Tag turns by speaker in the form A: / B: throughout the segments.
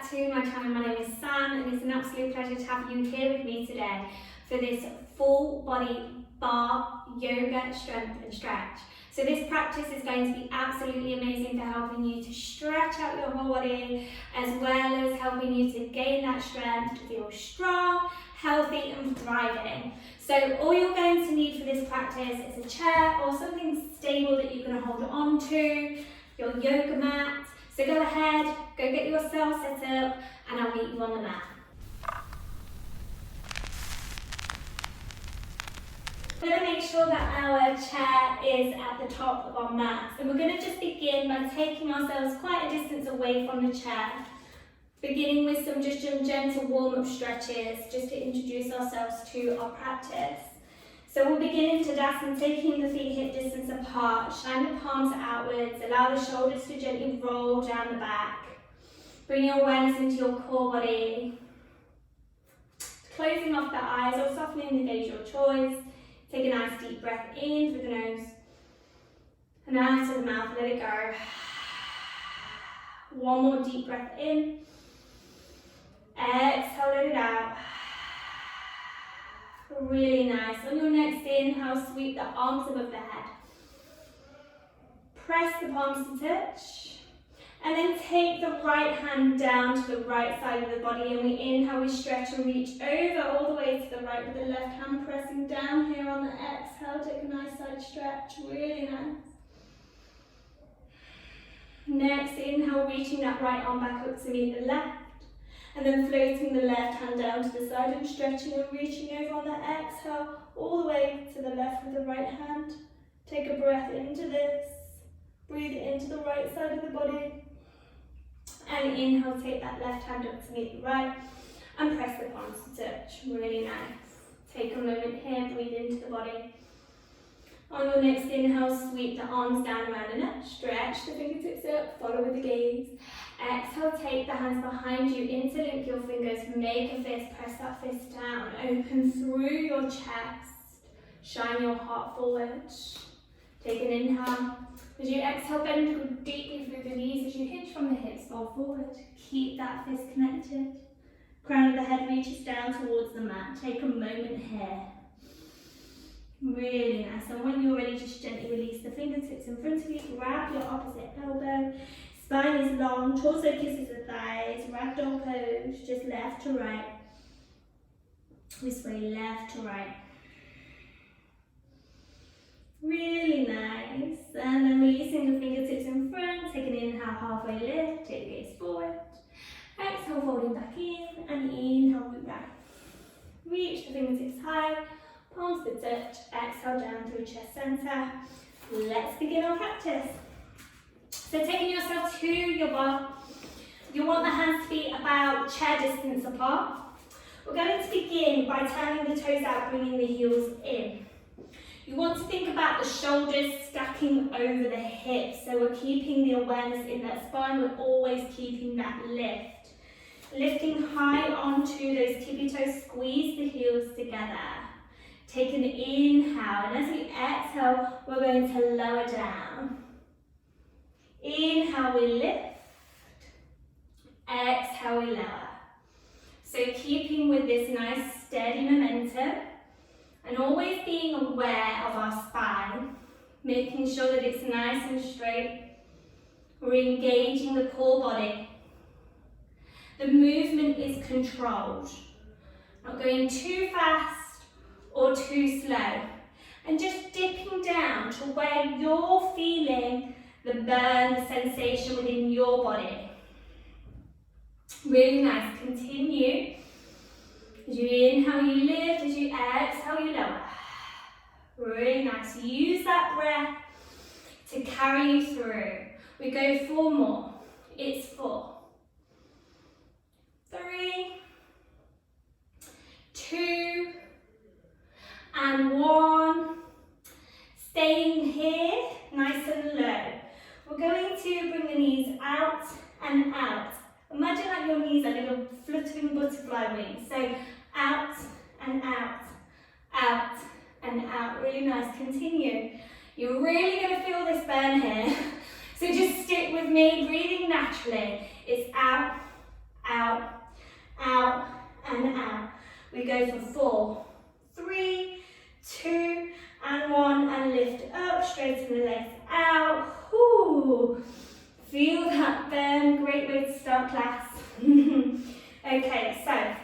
A: back to my channel. My name is Sam and it's an absolute pleasure to have you here with me today for this full body bar yoga strength and stretch. So this practice is going to be absolutely amazing for helping you to stretch out your whole body, as well as helping you to gain that strength, to feel strong, healthy and thriving. So all you're going to need for this practice is a chair or something stable that you can hold on to, your yoga mat. So go ahead, go get yourself set up and I'll meet you on the mat. We're going to make sure that our chair is at the top of our mat, and we're going to just begin by taking ourselves quite a distance away from the chair, beginning with some gentle warm-up stretches just to introduce ourselves to our practice. So we'll begin in Tadasana, taking the feet hip distance apart, shine the palms outwards, allow the shoulders to gently roll down the back. Bring your awareness into your core body. Closing off the eyes or softening the gaze, your choice. Take a nice deep breath in through the nose and out of the mouth, let it go. One more deep breath in. Exhale, let it out. Really nice. On your next inhale, sweep the arms above the head. Press the palms to touch. And then take the right hand down to the right side of the body, and we inhale, we stretch and reach over all the way to the right with the left hand pressing down here on the exhale. Take a nice side stretch, really nice. Next inhale, reaching that right arm back up to meet the left, and then floating the left hand down to the side and stretching and reaching over on the exhale all the way to the left with the right hand. Take a breath into this, breathe into the right side of the body. And inhale, take that left hand up to meet the right and press the palms to touch. Really nice. Take a moment here, breathe into the body. On your next inhale, sweep the arms down around the neck, stretch the fingertips up, follow with the gaze. Exhale, take the hands behind you, interlink your fingers, make a fist, press that fist down, open through your chest, shine your heart forward. Take an inhale. As you exhale, bend deeply through the knees as you hinge from the hips, fall forward. Keep that fist connected. Crown of the head reaches down towards the mat. Take a moment here. Really nice. And when you're ready, just gently release the fingertips in front of you. Grab your opposite elbow. Spine is long, torso kisses the thighs. Ragdoll pose, just left to right. We sway left to right. Really nice. And then releasing the fingertips in front, take an inhale, halfway lift, take the gaze forward. Exhale, folding back in, and inhale, root right. Reach the fingertips high, palms to touch, exhale down through chest center. Let's begin our practice. So taking yourself to your bar, you want the hands to be about chair distance apart. We're going to begin by turning the toes out, bringing the heels in. You want to think about the shoulders stacking over the hips, so we're keeping the awareness in that spine, we're always keeping that lift. Lifting high onto those tippy toes, squeeze the heels together. Take an inhale, and as we exhale, we're going to lower down. Inhale, we lift. Exhale, we lower. So keeping with this nice steady momentum, and always being aware of our spine, making sure that it's nice and straight. We're engaging the core body. The movement is controlled, not going too fast or too slow, and just dipping down to where you're feeling the burn, the sensation within your body. Really nice. Continue. As you inhale, you lift. As you exhale, you lower. Really nice. Use that breath to carry you through. We go 4 more. It's 4, 3, 2, and 1. Staying here, nice and low. We're going to bring the knees out and out. Imagine like your knees are little fluttering butterfly wings. So out and out, out and out. Really nice. Continue. You're really going to feel this burn here. So just stick with me, breathing naturally. It's out, out, out, and out. We go for 4, 3, 2, and 1, and lift up, straighten the legs out. Whoo. Feel that burn, great way to start class. Okay, so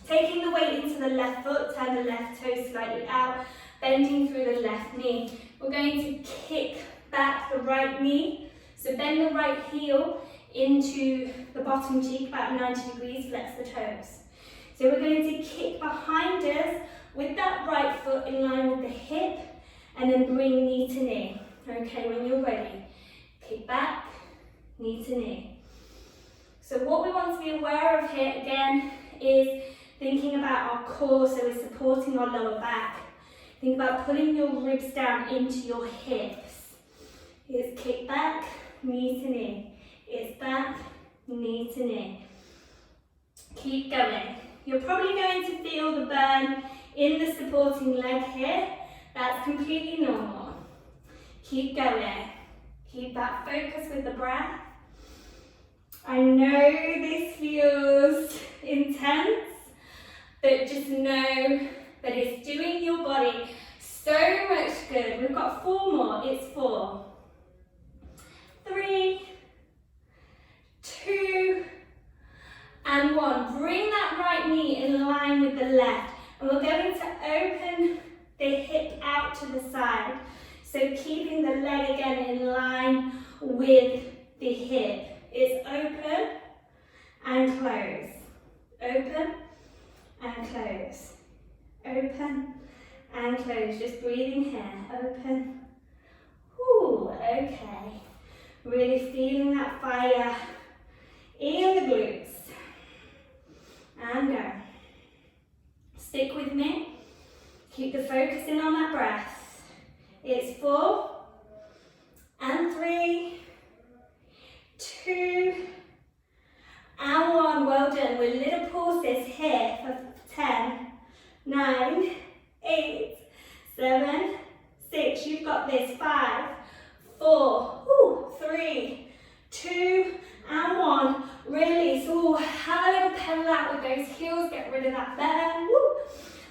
A: taking the weight into the left foot, turn the left toe slightly out, bending through the left knee. We're going to kick back the right knee, so bend the right heel into the bottom cheek, about 90 degrees, flex the toes. So we're going to kick behind us with that right foot in line with the hip, and then bring knee to knee. Okay, when you're ready, kick back, knee to knee. So what we want to be aware of here again is thinking about our core, so we're supporting our lower back. Think about pulling your ribs down into your hips. It's kick back, knee to knee. It's back, knee to knee. Keep going. You're probably going to feel the burn in the supporting leg here. That's completely normal. Keep going. Keep that focus with the breath. I know this feels intense, but just know that it's doing your body so much good. We've got 4 more. It's 4, 3, 2, and 1. Bring that right knee in line with the left, and we're going to open the hip out to the side. So keeping the leg again in line with the hip. It's open and close. Open and close. Open and close. Just breathing here. Open. Ooh, okay. Really feeling that fire in the glutes. And go. Stick with me. Keep the focus in on that breath. It's 4 and 3, 2, and 1. Well done. With little pauses here for 10, 9, 8, 7, 6. You've got this. 5, 4, 3, 2, and 1. Release. Ooh, have a little pedal out with those heels. Get rid of that burn. Woo.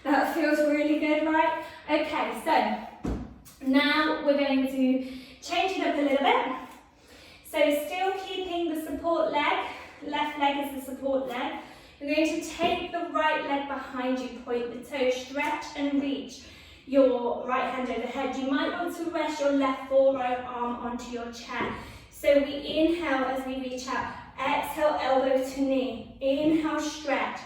A: That feels really good, right? Okay, so now we're going to change it up a little bit. So still keeping the support leg, left leg is the support leg. You're going to take the right leg behind you, point the toe, stretch and reach your right hand overhead. You might want to rest your left forearm onto your chest. So we inhale as we reach out, exhale elbow to knee, inhale stretch,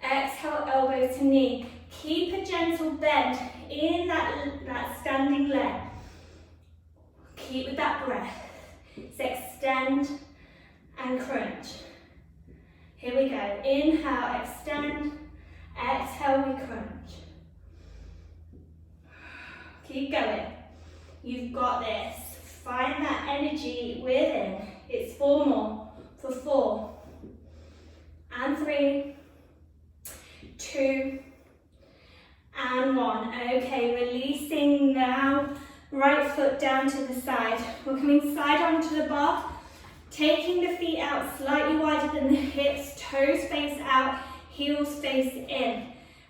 A: exhale elbow to knee. Keep a gentle bend in that standing leg. Keep with that breath. So extend and crunch. Here we go. Inhale, extend. Exhale, we crunch. Keep going. You've got this. Find that energy within. It's 4 more. For 4 and 3, 2, and 1. Okay, releasing now. Right foot down to the side. We're coming side onto the bar, taking the feet out slightly wider than the hips, toes face out, heels face in.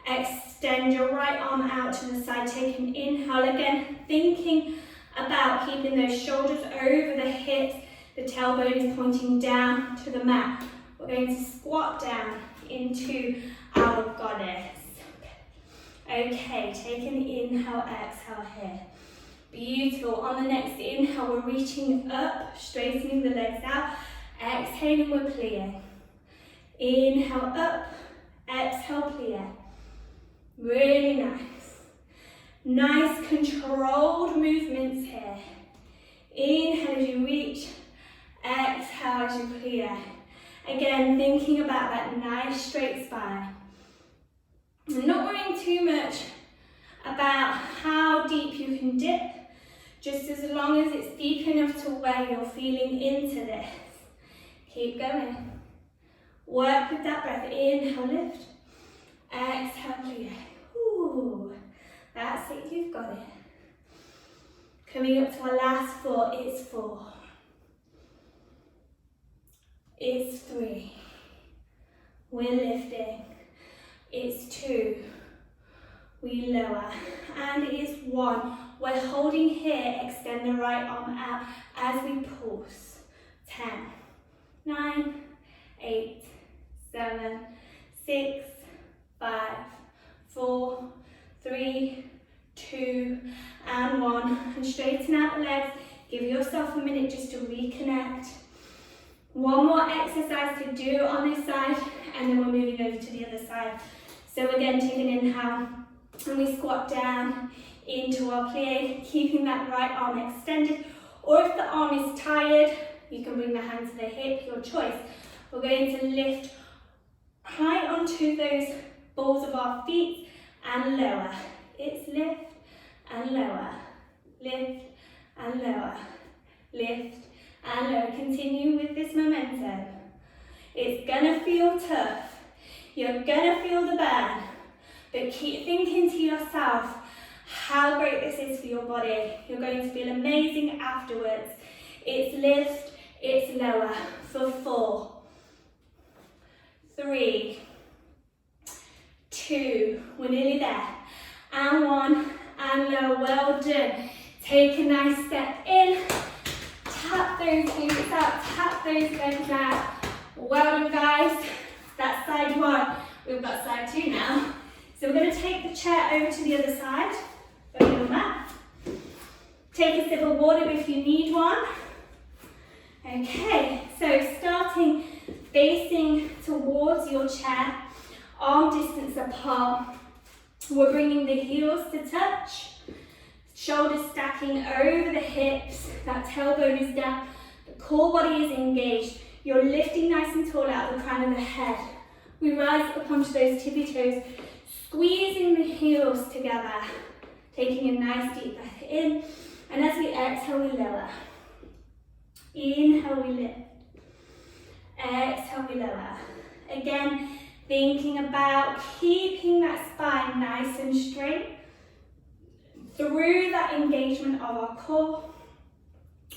A: Extend your right arm out to the side, take an inhale again, thinking about keeping those shoulders over the hips, the tailbone is pointing down to the mat. We're going to squat down into our goddess. Okay, take an inhale, exhale here. Beautiful. On the next inhale, we're reaching up, straightening the legs out. Exhaling, we're plie. Inhale up, exhale, plie. Really nice. Nice controlled movements here. Inhale as you reach, exhale as you plie. Again, thinking about that nice straight spine. I'm not worrying too much about how deep you can dip, just as long as it's deep enough to where you're feeling into this. Keep going. Work with that breath. Inhale, lift. Exhale, plie. Ooh, that's it, you've got it. Coming up to our last 4, it's 4. It's 3. we're lifting. It's 2, we lower, and it's 1. We're holding here, extend the right arm out as we pulse. 10, 9, 8, 7, 6, 5, 4, 3, 2, and 1. And straighten out the legs. Give yourself a minute just to reconnect. One more exercise to do on this side, and then we're moving over to the other side. So again, take an inhale, and we squat down into our plie, keeping that right arm extended. Or if the arm is tired, you can bring the hand to the hip, your choice. We're going to lift high onto those balls of our feet and lower. It's lift and lower, lift and lower, lift and lower. Continue with this momentum. It's gonna feel tough. You're gonna feel the burn, but keep thinking to yourself how great this is for your body. You're going to feel amazing afterwards. It's lift, it's lower for 4, 3, 2, we're nearly there, and 1, and low. Well done. Take a nice step in, tap those glutes out, tap those legs out. Well done, guys. That's side 1. We've got side 2 now. So we're going to take the chair over to the other side. Go on that. Take a sip of water if you need one. Okay, so starting facing towards your chair, arm distance apart. We're bringing the heels to touch, shoulders stacking over the hips, that tailbone is down, the core body is engaged. You're lifting nice and tall out of the crown of the head. We rise up onto those tippy toes, squeezing the heels together, taking a nice deep breath in, and as we exhale, we lower. Inhale, we lift. Exhale, we lower. Again, thinking about keeping that spine nice and straight through that engagement of our core.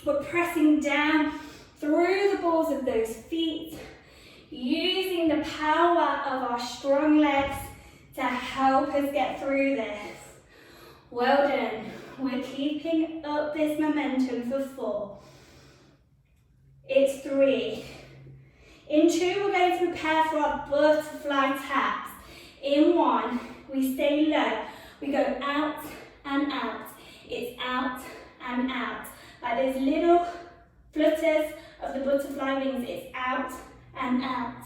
A: We're pressing down through the balls of those feet, using the power of our strong legs to help us get through this. Well done. We're keeping up this momentum for 4. It's 3. In 2, we're going to prepare for our butterfly taps. In 1, we stay low. We go out and out. It's out and out. Like those little flutters of the butterfly wings. It's out and out,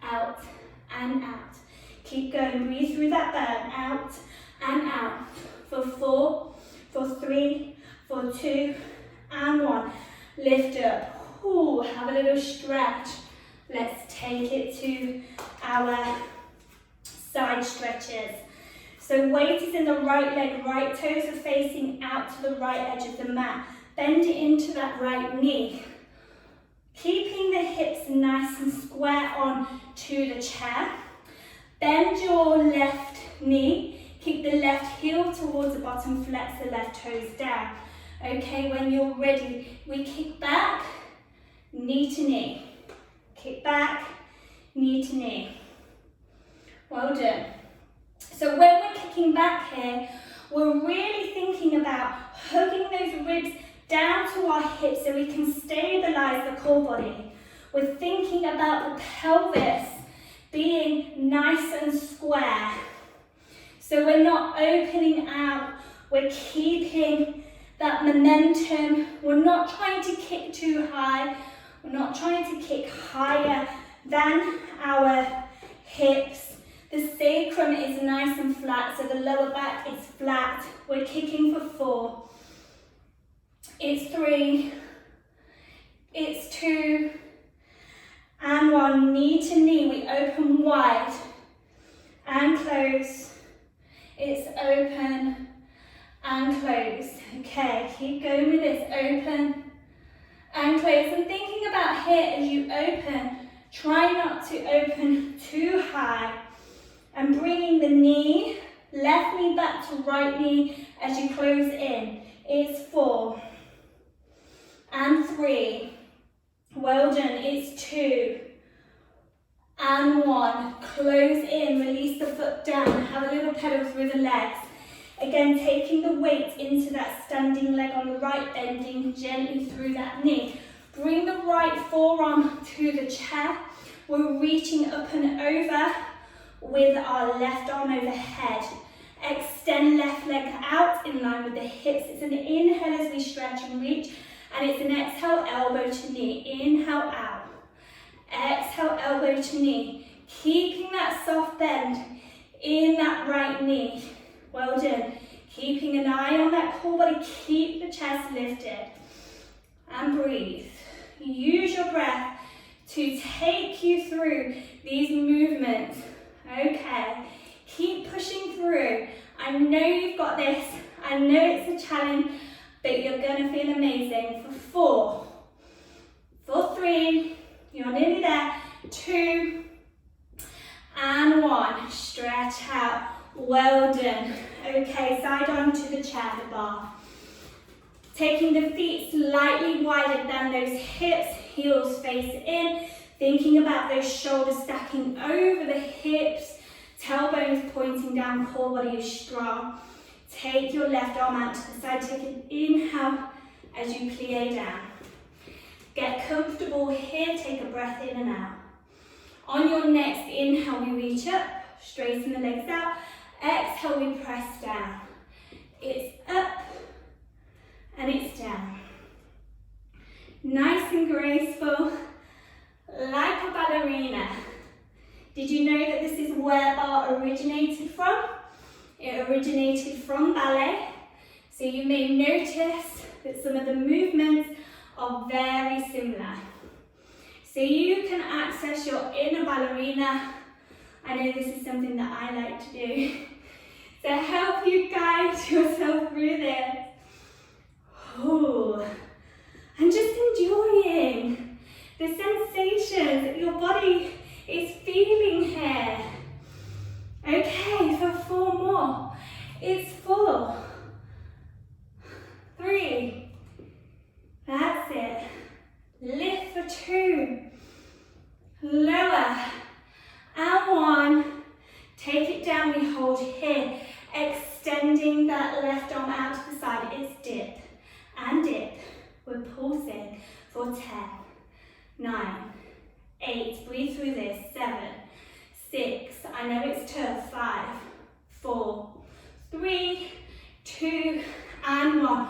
A: out and out. Keep going. Breathe through that burn. Out and out. For 4, for 3, for 2, and 1. Lift up. Ooh, have a little stretch. Let's take it to our side stretches. So weight is in the right leg, right toes are facing out to the right edge of the mat. Bend it into that right knee. Keeping the hips nice and square on to the chair. Bend your left knee. Keep the left heel towards the bottom, flex the left toes down. Okay, when you're ready, we kick back, knee to knee. Kick back, knee to knee. Well done. So when we're kicking back here, we're really thinking about hugging those ribs down to our hips so we can stabilize the core body. We're thinking about the pelvis being nice and square. So we're not opening out, we're keeping that momentum. We're not trying to kick too high. We're not trying to kick higher than our hips. The sacrum is nice and flat, so the lower back is flat. We're kicking for 4. It's 3. It's 2. And 1. Knee to knee. We open wide and close. It's open and close. Okay, keep going with this. Open and close. And thinking about here as you open, try not to open too high. And bringing the knee, left knee back to right knee as you close in. It's 4. And 3. Well done. It's 2. And 1. Close in, release the foot down, have a little pedal through the legs. Again, taking the weight into that standing leg on the right, bending gently through that knee. Bring the right forearm to the chair. We're reaching up and over with our left arm overhead. Extend left leg out in line with the hips. It's an inhale as we stretch and reach, and it's an exhale, elbow to knee. Inhale out. Exhale, elbow to knee. Keeping that soft bend in that right knee. Well done. Keeping an eye on that core body. Keep the chest lifted. And breathe. Use your breath to take you through these movements. Okay. Keep pushing through. I know you've got this. I know it's a challenge, but you're going to feel amazing. For 4. For 3. You're nearly there. 2. And 1. Stretch out. Well done. Okay, side on to the chair, the bar. Taking the feet slightly wider than those hips, heels face in. Thinking about those shoulders stacking over the hips. Tailbones pointing down, core body is strong. Take your left arm out to the side. Take an inhale as you plie down. Get comfortable here. Take a breath in and out. On your next inhale, we reach up. Straighten the legs out. Exhale, we press down. It's up and it's down. Nice and graceful, like a ballerina. Did you know that this is where barre originated from? It originated from ballet. So you may notice that some of the movements are very similar. So you can access your inner ballerina. I know this is something that I like to do. So help you guide yourself through this. Ooh. And just enjoying the sensations that your body is feeling here. Okay, for 4 more. It's 4. 3. That's it. Lift for 2. Lower. And 1. Take it down, we hold here. Extending that left arm out to the side. It's dip and dip. We're pulsing for 10, 9, 8. Breathe through this. 7, 6. I know it's tough. 5, 4, 3, 2, and 1.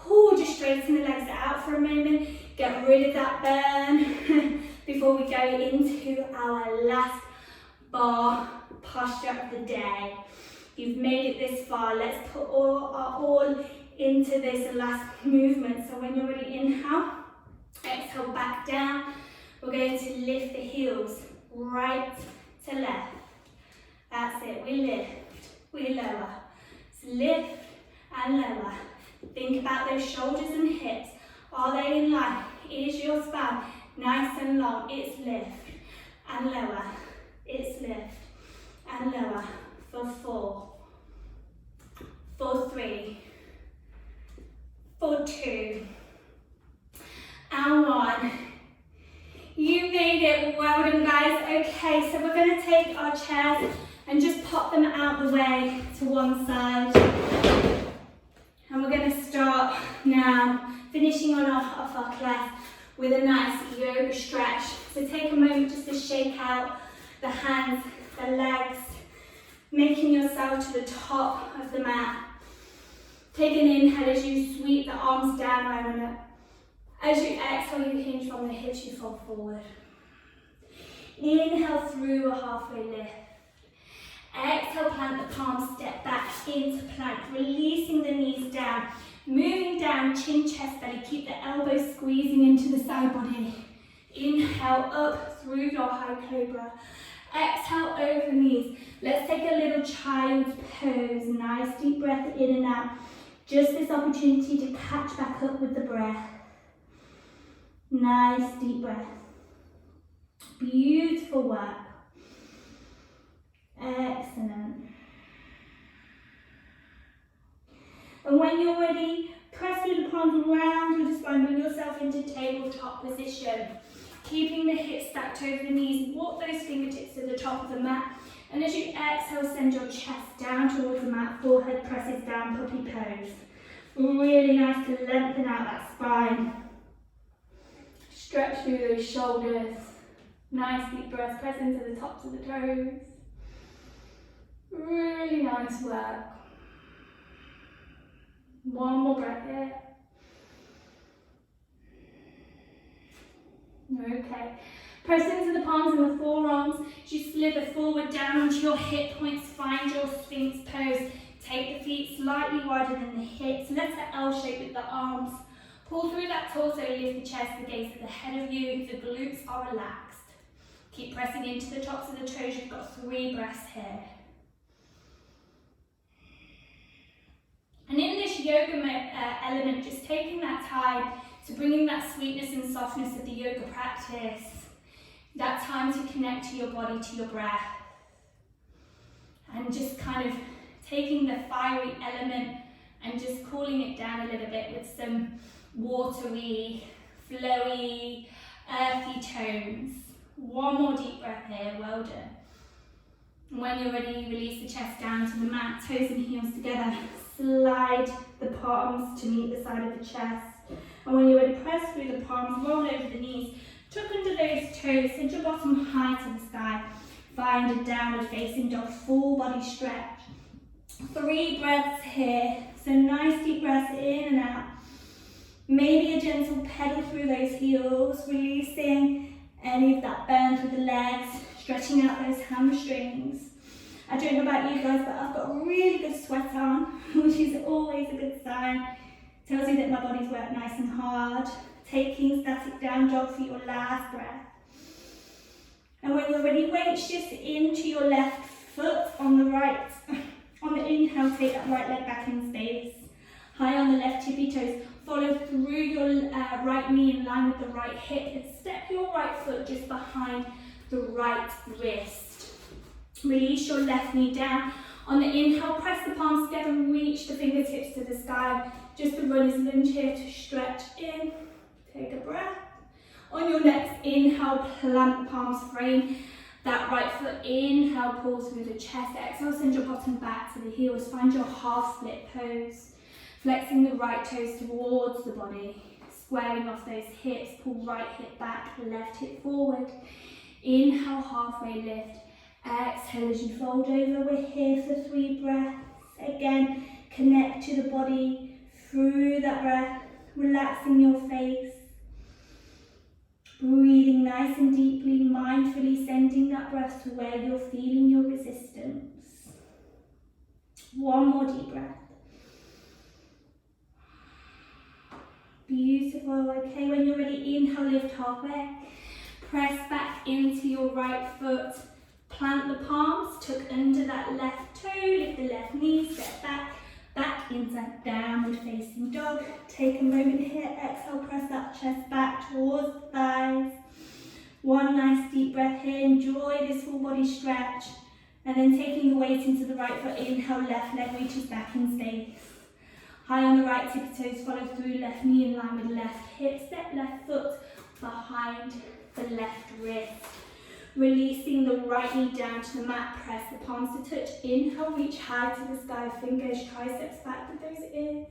A: Ooh, just straighten the legs out for a moment. Get rid of that burn before we go into our last barre posture of the day. You've made it this far. Let's put our all into this last movement. So when you're ready, inhale, exhale back down. We're going to lift the heels right to left. That's it. We lift, we lower. So lift and lower. Think about those shoulders and hips. Are they in line? Is your spine nice and long? It's lift and lower. It's lift and lower. For 4. For 3. For 2. And 1. You made it. Well done, guys. Okay, so we're going to take our chairs and just pop them out the way to one side. And we're going to start now, finishing on off our class with a nice yoga stretch. So take a moment just to shake out the hands, the legs, making yourself to the top of the mat. Take an inhale as you sweep the arms down, round and up. As you exhale, you hinge from the hips, you fall forward. Inhale through a halfway lift. Exhale, plant the palms, step back into plank, releasing the knees down. Moving down, chin, chest, belly. Keep the elbows squeezing into the side body. Inhale up through your high cobra. Exhale over the knees. Let's take a little child's pose. Nice deep breath in and out. Just this opportunity to catch back up with the breath. Nice deep breath. Beautiful work. Excellent. And when you're ready, press the palms around your spine, bring yourself into tabletop position. Keeping the hips stacked over the knees, walk those fingertips to the top of the mat. And as you exhale, send your chest down towards the mat, forehead presses down, puppy pose. Really nice to lengthen out that spine. Stretch through those shoulders. Nice deep breath, press into the tops of the toes. Really nice work. One more breath here. Okay. Press into the palms and the forearms. As you slither forward down onto your hip points, find your Sphinx pose. Take the feet slightly wider than the hips. Let's an L shape with the arms. Pull through that torso, lift the chest, the gaze at the head of you. The glutes are relaxed. Keep pressing into the tops of the toes. You've got 3 breaths here. And in this yoga element, just taking that time to bringing that sweetness and softness of the yoga practice. That time to connect to your body, to your breath. And just kind of taking the fiery element and just cooling it down a little bit with some watery, flowy, earthy tones. One more deep breath here, well done. And when you're ready, release the chest down to the mat, toes and heels together. Slide the palms to meet the side of the chest. And when you're ready, press through the palms, roll over the knees, tuck under those toes, send your bottom high to the sky. Find a downward facing dog, full body stretch. 3 breaths here, so nice deep breaths in and out. Maybe a gentle pedal through those heels, releasing any of that bend with the legs, stretching out those hamstrings. I don't know about you guys, but I've got a really good sweat on, which is always a good sign. Tells you that my body's worked nice and hard. Taking static down dog for your last breath. And when you're ready, reach just into your left foot on the right. On the inhale, take that right leg back in space. High on the left tippy toes. Follow through your right knee in line with the right hip and step your right foot just behind the right wrist. Release your left knee down. On the inhale, press the palms together and reach the fingertips to the sky. Just a runner's lunge here to stretch in. Take a breath. On your next inhale, plant the palms, frame that right foot. Inhale, pull through the chest. Exhale, send your bottom back to the heels. Find your half split pose. Flexing the right toes towards the body. Squaring off those hips. Pull right hip back, left hip forward. Inhale, halfway lift. Exhale as you fold over. We're here for 3 breaths. Again, connect to the body through that breath. Relaxing your face. Breathing nice and deeply, mindfully sending that breath to where you're feeling your resistance. 1 more deep breath. Beautiful. Okay, when you're ready, inhale, lift halfway. Press back into your right foot. Plant the palms, tuck under that left toe, lift the left knee, step back. Back into that downward facing dog. Take a moment here, exhale, press that chest back towards the thighs. 1 nice deep breath here, enjoy this full body stretch. And then taking the weight into the right foot, inhale, left leg reaches back in space. High on the right tippy toes, follow through, left knee in line with left hip, step left foot behind the left wrist. Releasing the right knee down to the mat, press the palms to touch. Inhale, reach high to the sky, fingers, triceps back with those ears.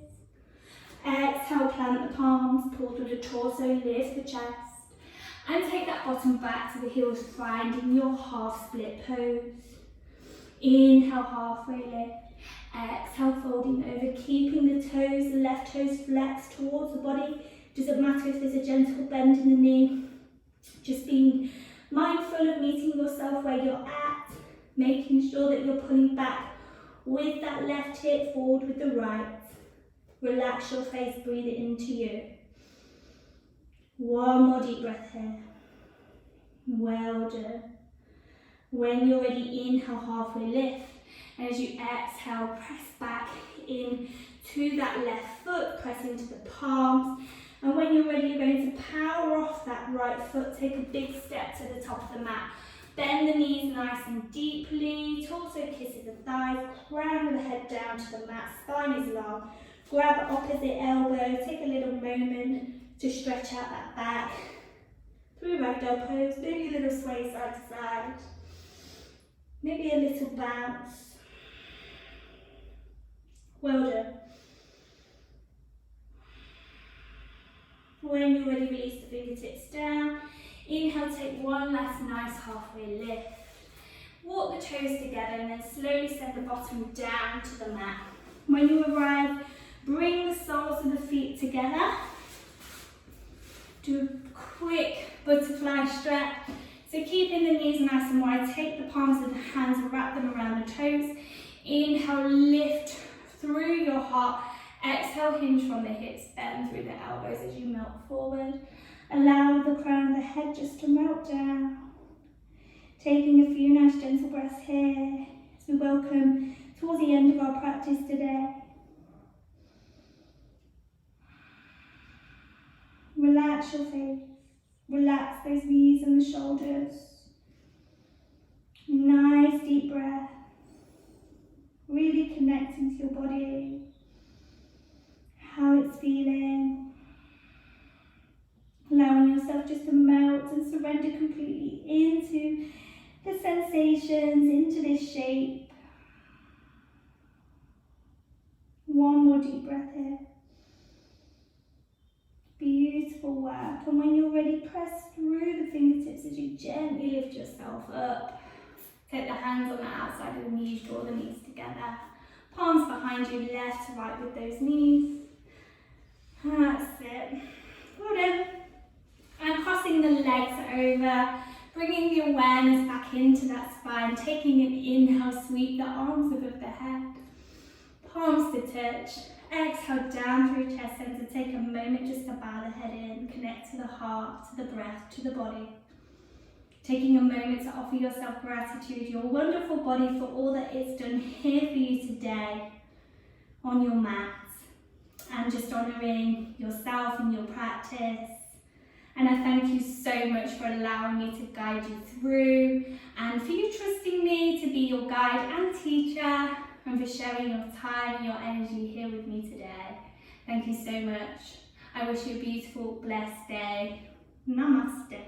A: Exhale, plant the palms, pull through the torso, lift the chest. And take that bottom back to the heels, finding your half split pose. Inhale, halfway lift. Exhale, folding over, keeping the toes, the left toes flexed towards the body. Doesn't matter if there's a gentle bend in the knee. Just being mindful of meeting yourself where you're at, making sure that you're pulling back with that left hip, forward with the right. Relax your face, breathe it into you. 1 more deep breath here. Well done. When you're ready, inhale, halfway lift. And as you exhale, press back in to that left foot, press into the palms. And when you're ready, you're going to power off that right foot. Take a big step to the top of the mat. Bend the knees nice and deeply. Torso kisses the thighs. Crown of the head down to the mat. Spine is long. Grab opposite elbow. Take a little moment to stretch out that back. through ragdoll pose, maybe a little sway side to side, maybe a little bounce. Well done. When you're ready, release the fingertips down. Inhale, take one last nice halfway lift. Walk the toes together and then slowly send the bottom down to the mat. When you arrive, bring the soles of the feet together. Do a quick butterfly stretch. So keeping the knees nice and wide, take the palms of the hands, wrap them around the toes. Inhale, lift through your heart. Exhale, hinge from the hips, bend through the elbows as you melt forward. Allow the crown of the head just to melt down. Taking a few nice gentle breaths here as we welcome towards the end of our practice today. Relax your face, relax those knees and the shoulders. Nice deep breath, really connecting to your body, how it's feeling. Allowing yourself just to melt and surrender completely into the sensations, into this shape. One more deep breath here. Beautiful work. And when you're ready, press through the fingertips as you gently lift yourself up. Take the hands on the outside of the knees, draw the knees together. Palms behind you, left to right with those knees. That's it. Well done. And crossing the legs over, bringing the awareness back into that spine, taking an inhale, sweep the arms above the head. Palms to touch. Exhale down through chest center. Take a moment just to bow the head in, connect to the heart, to the breath, to the body. Taking a moment to offer yourself gratitude, your wonderful body, for all that it's done here for you today on your mat. And just honouring yourself and your practice. And I thank you so much for allowing me to guide you through, and for you trusting me to be your guide and teacher, and for sharing your time and your energy here with me today. Thank you so much. I wish you a beautiful, blessed day. Namaste.